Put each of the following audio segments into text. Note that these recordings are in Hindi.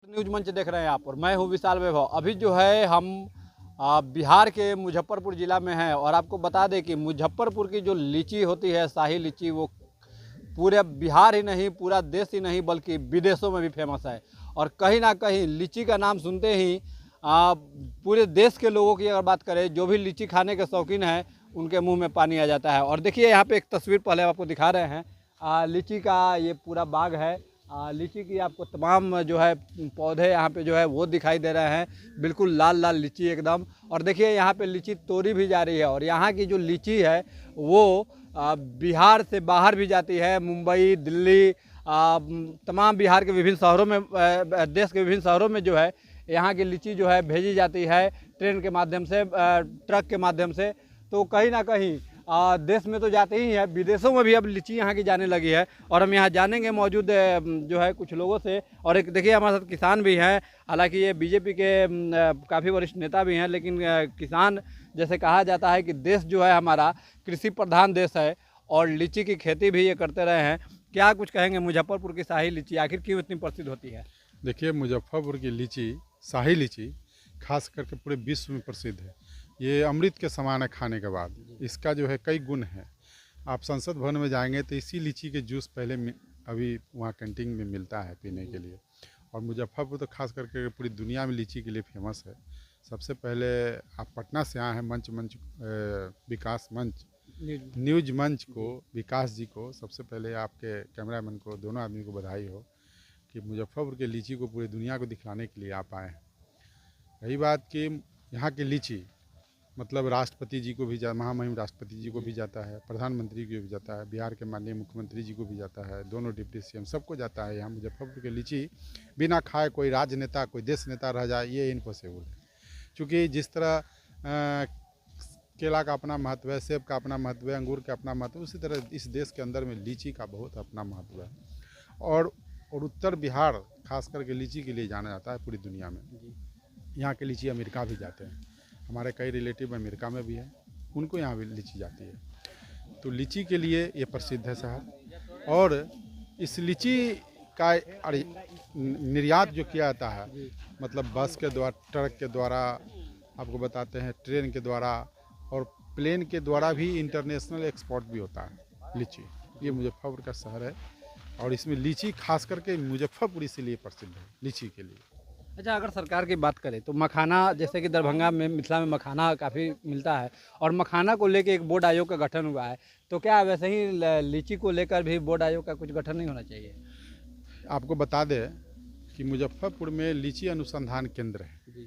न्यूज मंच देख रहे हैं आप और मैं हूं विशाल वैभव। अभी जो है हम बिहार के मुजफ्फरपुर ज़िला में हैं और आपको बता दें कि मुजफ्फरपुर की जो लीची होती है, शाही लीची, वो पूरे बिहार ही नहीं, पूरा देश ही नहीं बल्कि विदेशों में भी फेमस है। और कहीं ना कहीं लीची का नाम सुनते ही पूरे देश के लोगों की अगर बात करें, जो भी लीची खाने के शौकीन हैं उनके मुंह में पानी आ जाता है। और देखिए यहाँ पे एक तस्वीर पहले आपको दिखा रहे हैं, लीची का ये पूरा बाग है। लीची की आपको तमाम जो है पौधे यहाँ पे जो है वो दिखाई दे रहे हैं, बिल्कुल लाल लाल लीची एकदम। और देखिए यहाँ पे लीची तोड़ी भी जा रही है और यहाँ की जो लीची है वो बिहार से बाहर भी जाती है, मुंबई, दिल्ली, तमाम बिहार के विभिन्न शहरों में, देश के विभिन्न शहरों में जो है यहाँ की लीची जो है भेजी जाती है ट्रेन के माध्यम से, ट्रक के माध्यम से। तो कहीं ना कहीं देश में तो जाते ही है, विदेशों में भी अब लीची यहाँ की जाने लगी है। और हम यहाँ जानेंगे मौजूद जो है कुछ लोगों से। और एक देखिए हमारे साथ किसान भी हैं, हालांकि ये बीजेपी के काफ़ी वरिष्ठ नेता भी हैं, लेकिन किसान, जैसे कहा जाता है कि देश जो है हमारा कृषि प्रधान देश है और लीची की खेती भी ये करते रहे हैं। क्या कुछ कहेंगे मुजफ्फरपुर की शाही लीची आखिर क्यों इतनी प्रसिद्ध होती है? देखिए, मुजफ्फरपुर की लीची, शाही लीची, खास करके पूरे विश्व में प्रसिद्ध है। ये अमृत के समान है खाने के बाद। इसका जो है कई गुण हैं। आप संसद भवन में जाएंगे तो इसी लीची के जूस पहले अभी वहाँ कैंटीन में मिलता है पीने के लिए। और मुजफ्फरपुर तो खास करके पूरी दुनिया में लीची के लिए फेमस है। सबसे पहले आप पटना से आए हैं, विकास मंच, न्यूज मंच को, विकास जी को, सबसे पहले आपके कैमरामैन को, दोनों आदमी को बधाई हो कि मुजफ्फरपुर के लीची को पूरी दुनिया को दिखलाने के लिए आप आए हैं। रही बात कि यहाँ की लीची मतलब राष्ट्रपति जी को भी महामहिम राष्ट्रपति जी को भी जाता है, प्रधानमंत्री को भी जाता है, बिहार के माननीय मुख्यमंत्री जी को भी जाता है, दोनों डिप्टी सीएम सबको जाता है। यहाँ मुजफ्फरपुर की लीची बिना खाए कोई राजनेता, कोई देश नेता रह जाए, ये इम्पॉसिबल है। क्योंकि जिस तरह केला का अपना महत्व है, सेब का अपना महत्व है, अंगूर का अपना महत्व है, उसी तरह इस देश के अंदर में लीची का बहुत अपना महत्व है। और उत्तर बिहार खास करके लीची के लिए जाना जाता है पूरी दुनिया में। यहाँ के लीची अमेरिका भी जाते हैं, हमारे कई रिलेटिव अमेरिका में भी हैं, उनको यहाँ भी लीची जाती है। तो लीची के लिए ये प्रसिद्ध है शहर। और इस लीची का निर्यात जो किया जाता है, मतलब बस के द्वारा, ट्रक के द्वारा, आपको बताते हैं ट्रेन के द्वारा और प्लेन के द्वारा भी इंटरनेशनल एक्सपोर्ट भी होता है लीची। ये मुजफ्फरपुर का शहर है और इसमें लीची खास करके मुजफ्फरपुर इसीलिए प्रसिद्ध है लीची के लिए। अच्छा, अगर सरकार की बात करें तो मखाना, जैसे कि दरभंगा में, मिथिला में मखाना काफ़ी मिलता है और मखाना को लेकर एक बोर्ड आयोग का गठन हुआ है, तो क्या वैसे ही लीची को लेकर भी बोर्ड आयोग का कुछ गठन नहीं होना चाहिए? आपको बता दें कि मुजफ्फरपुर में लीची अनुसंधान केंद्र है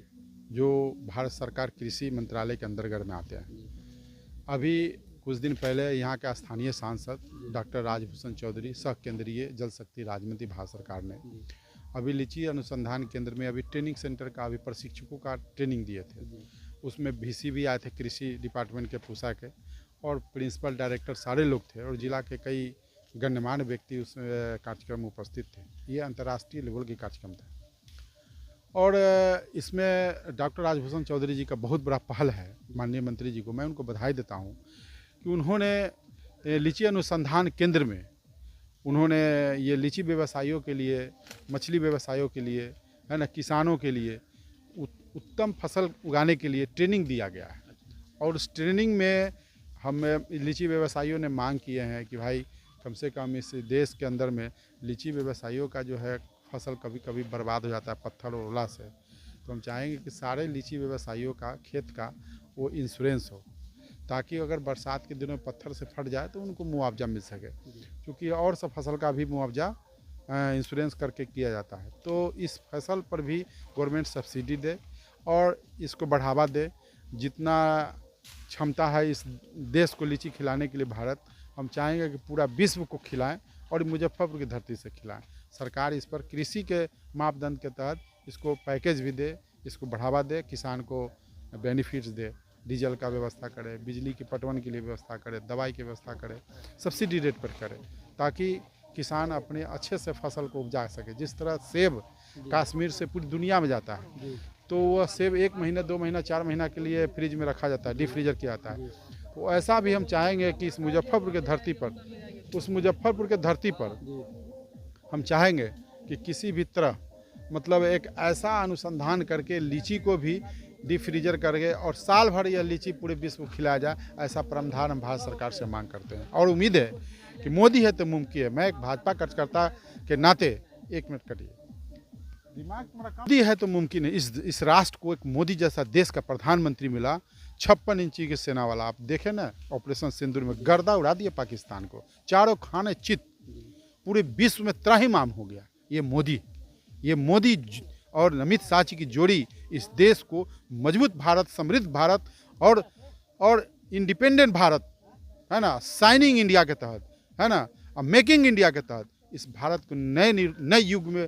जो भारत सरकार कृषि मंत्रालय के अंतर्गत में आते हैं। अभी कुछ दिन पहले यहाँ के स्थानीय सांसद डॉक्टर राजभूषण चौधरी, सह केंद्रीय जल शक्ति राज्य मंत्री भारत सरकार ने अभी लीची अनुसंधान केंद्र में अभी ट्रेनिंग सेंटर का अभी प्रशिक्षकों का ट्रेनिंग दिए थे। उसमें VC भी आए थे, कृषि डिपार्टमेंट के पूसा के, और प्रिंसिपल डायरेक्टर सारे लोग थे और जिला के कई गण्यमान्य व्यक्ति उस कार्यक्रम में उपस्थित थे। ये अंतर्राष्ट्रीय लेवल की कार्यक्रम था और इसमें डॉक्टर राजभूषण चौधरी जी का बहुत बड़ा पहल है। माननीय मंत्री जी को मैं उनको बधाई देता हूँ कि उन्होंने लीची अनुसंधान केंद्र में उन्होंने ये लीची व्यवसायियों के लिए, मछली व्यवसायियों के लिए, है ना, किसानों के लिए उत्तम फसल उगाने के लिए ट्रेनिंग दिया गया है। और उस ट्रेनिंग में हम लीची व्यवसायियों ने मांग किए हैं कि भाई कम से कम इस देश के अंदर में लीची व्यवसायियों का जो है फसल कभी कभी बर्बाद हो जाता है पत्थर और ओला से, तो हम चाहेंगे कि सारे लीची व्यवसायियों का खेत का वो इंश्योरेंस हो, ताकि अगर बरसात के दिनों में पत्थर से फट जाए तो उनको मुआवजा मिल सके। क्योंकि और सब फसल का भी मुआवजा इंश्योरेंस करके किया जाता है। तो इस फसल पर भी गवर्नमेंट सब्सिडी दे और इसको बढ़ावा दे। जितना क्षमता है इस देश को लीची खिलाने के लिए भारत, हम चाहेंगे कि पूरा विश्व को खिलाएं और मुजफ्फरपुर की धरती से खिलाएं। सरकार इस पर कृषि के मापदंड के तहत इसको पैकेज भी दे, इसको बढ़ावा दे, किसान को बेनिफिट्स दे, डीजल का व्यवस्था करे, बिजली की पटवन के लिए व्यवस्था करे, दवाई की व्यवस्था करे, सब्सिडी रेट पर करे, ताकि किसान अपने अच्छे से फसल को उपजा सके। जिस तरह सेब कश्मीर से पूरी दुनिया में जाता है, तो वह सेब 1 महीना, 2 महीना, 4 महीना के लिए फ्रिज में रखा जाता है, डीप फ्रीजर किया जाता है। तो ऐसा भी हम चाहेंगे कि इस मुजफ्फरपुर के धरती पर, उस मुजफ्फरपुर के धरती पर हम चाहेंगे कि किसी भी तरह मतलब एक ऐसा अनुसंधान करके लीची को भी डीप फ्रीजर करके और साल भर यह लीची पूरे विश्व को खिलाया जाए, ऐसा प्रावधान हम भारत सरकार से मांग करते हैं। और उम्मीद है कि मोदी है तो मुमकिन है। मैं एक भाजपा कार्यकर्ता के नाते, एक मिनट कटिए, दिमाग मोदी है तो मुमकिन है। इस राष्ट्र को एक मोदी जैसा देश का प्रधानमंत्री मिला, 56 इंची की सेना वाला। आप देखें ना, ऑपरेशन सिंदूर में गर्दा उड़ा दिया पाकिस्तान को, चारों खाने चित, पूरे विश्व में त्राहिमाम हो गया। ये मोदी और अमित शाह जी की जोड़ी इस देश को मजबूत भारत, समृद्ध भारत और इंडिपेंडेंट भारत, है ना, शाइनिंग इंडिया के तहत, है ना, मेकिंग इंडिया के तहत इस भारत को नए युग में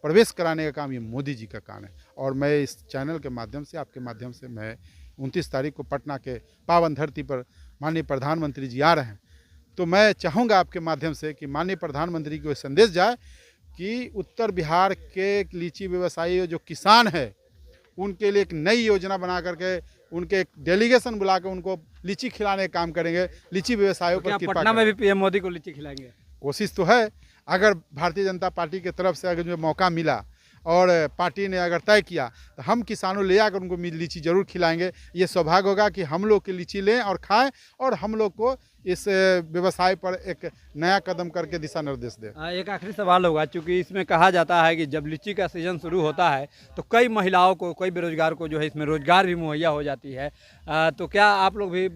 प्रवेश कराने का काम ये मोदी जी का काम है। और मैं इस चैनल के माध्यम से, आपके माध्यम से, मैं 29 तारीख को पटना के पावन धरती पर माननीय प्रधानमंत्री जी आ रहे हैं, तो मैं चाहूँगा आपके माध्यम से कि माननीय प्रधानमंत्री को संदेश जाए कि उत्तर बिहार के लीची व्यवसायी जो किसान है, उनके लिए एक नई योजना बना करके उनके एक डेलीगेशन बुला कर उनको लीची खिलाने का काम करेंगे। लीची व्यवसायों पर कृपा पटना में भी पीएम मोदी को लीची खिलाएंगे? कोशिश तो है। अगर भारतीय जनता पार्टी की तरफ से अगर जो मौका मिला और पार्टी ने अगर तय किया तो हम किसानों ले आकर उनको लीची जरूर खिलाएंगे। ये सौभाग्य होगा कि हम लोग की लीची लें और खाएं और हम लोग को इस व्यवसाय पर एक नया कदम करके दिशा निर्देश दें। एक आखिरी सवाल होगा, चूँकि इसमें कहा जाता है कि जब लीची का सीज़न शुरू होता है तो कई महिलाओं को, कई बेरोजगार को जो है इसमें रोजगार भी मुहैया हो जाती है, तो क्या आप लोग भी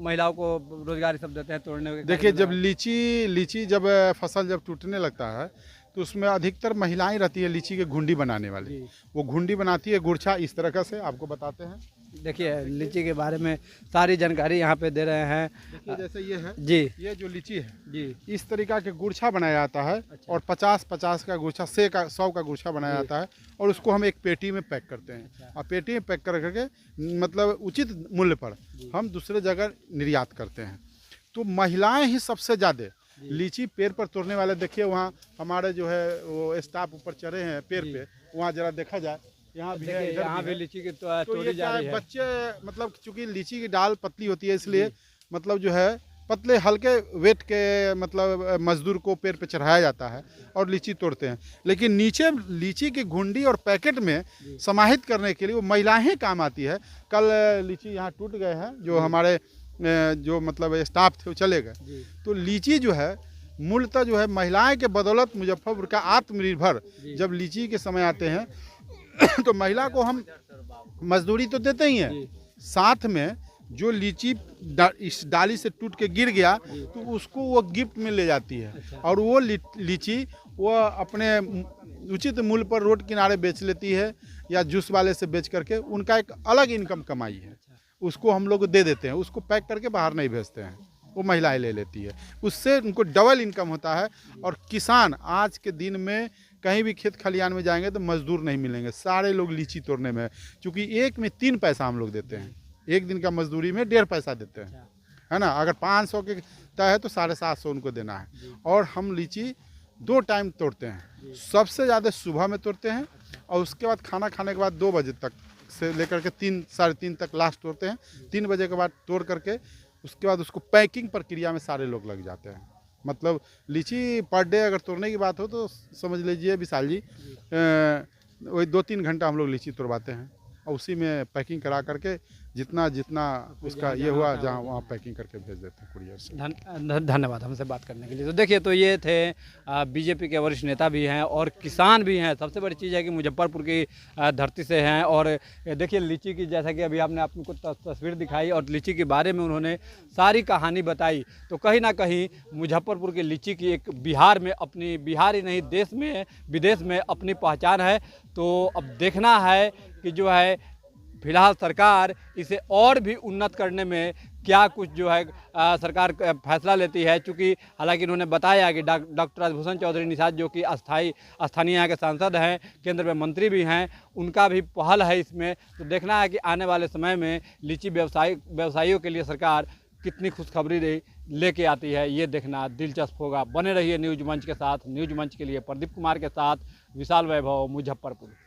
महिलाओं को रोजगार सब देते हैं तोड़ने के? देखिए, जब लीची जब फसल जब टूटने लगता है तो उसमें अधिकतर महिलाएं रहती है लीची के घुंडी बनाने वाली। वो घुंडी बनाती है गुरछा इस तरह से, आपको बताते हैं। देखिए, लीची के बारे में सारी जानकारी यहाँ पे दे रहे हैं। देखिए, जैसे ये है जी, ये जो लीची है जी, इस तरीका के गुरछा बनाया जाता है। अच्छा। और 50 का गुरछा, 100 का गुरछा बनाया जाता है और उसको हम एक पेटी में पैक करते हैं। अच्छा। और पेटी में पैक कर करके मतलब उचित मूल्य पर हम दूसरे जगह निर्यात करते हैं। तो महिलाएं ही सबसे ज़्यादा लीची पेड़ पर तोड़ने वाले। देखिए, वहाँ हमारे जो है वो स्टाफ ऊपर चढ़े हैं पेड़ पे, वहाँ जरा देखा जाए, यहाँ भी है, इधर यहाँ भी भी है। लीची की तो तोड़ी ये जा क्या रही है, है। बच्चे मतलब चूंकि लीची की डाल पतली होती है इसलिए मतलब जो है पतले हल्के वेट के मतलब मजदूर को पेड़ पे चढ़ाया जाता है और लीची तोड़ते हैं। लेकिन नीचे लीची की घुंडी और पैकेट में समाहित करने के लिए वो महिलाएं काम आती है। कल लीची यहाँ टूट गए हैं, जो हमारे जो मतलब स्टाफ थे वो चले गए। तो लीची जो है मूलतः जो है महिलाएं के बदौलत मुजफ्फरपुर का आत्मनिर्भर, जब लीची के समय आते हैं तो महिला को हम मजदूरी तो देते ही हैं, साथ में जो लीची इस डाली से टूट के गिर गया तो उसको वो गिफ्ट में ले जाती है। और वो लीची वो अपने उचित मूल्य पर रोड किनारे बेच लेती है या जूस वाले से बेच करके उनका एक अलग इनकम कमाई है, उसको हम लोग दे देते हैं। उसको पैक करके बाहर नहीं भेजते हैं, वो महिलाएं ले लेती है, उससे उनको डबल इनकम होता है। और किसान आज के दिन में कहीं भी खेत खलियान में जाएंगे तो मजदूर नहीं मिलेंगे, सारे लोग लीची तोड़ने में, क्योंकि एक में 3 पैसा हम लोग देते हैं, एक दिन का मजदूरी में 1.5 पैसा देते हैं, है ना। अगर 500 के तय है तो 750 उनको देना है। और हम लीची 2 टाइम तोड़ते हैं, सबसे ज़्यादा सुबह में तोड़ते हैं और उसके बाद खाना खाने के बाद 2 बजे तक से लेकर के 3 साढ़े 3 तक लास्ट तोड़ते हैं। 3 बजे के बाद तोड़ करके उसके बाद उसको पैकिंग प्रक्रिया में सारे लोग लग जाते हैं। मतलब लीची पर डे अगर तोड़ने की बात हो तो समझ लीजिए विशाल जी, वही 2-3 घंटा हम लोग लीची तोड़वाते हैं और उसी में पैकिंग करा करके जितना उसका ये हुआ जहाँ वहाँ पैकिंग करके भेज देते हैं कुरियर से। धन्यवाद हमसे बात करने के लिए। तो देखिए, तो ये थे बीजेपी के वरिष्ठ नेता भी हैं और किसान भी हैं। सबसे बड़ी चीज़ है कि मुजफ्फरपुर की धरती से हैं। और देखिए, लीची की, जैसा कि अभी आपने आपको तस्वीर दिखाई और लीची के बारे में उन्होंने सारी कहानी बताई, तो कहीं ना कहीं मुजफ्फरपुर की लीची की एक बिहार में अपनी, बिहार ही नहीं देश में विदेश में अपनी पहचान है। तो अब देखना है कि जो है फिलहाल सरकार इसे और भी उन्नत करने में क्या कुछ जो है सरकार फैसला लेती है। चूँकि हालांकि इन्होंने बताया कि डॉक्टर राजभूषण चौधरी निषाद, जो कि स्थानीय यहाँ के सांसद हैं, केंद्र में मंत्री भी हैं, उनका भी पहल है इसमें। तो देखना है कि आने वाले समय में लीची व्यवसायियों के लिए सरकार कितनी खुशखबरी लेके आती है, ये देखना दिलचस्प होगा। बने रहिए न्यूज मंच के साथ। न्यूज मंच के लिए प्रदीप कुमार के साथ विशाल वैभव, मुजफ्फरपुर।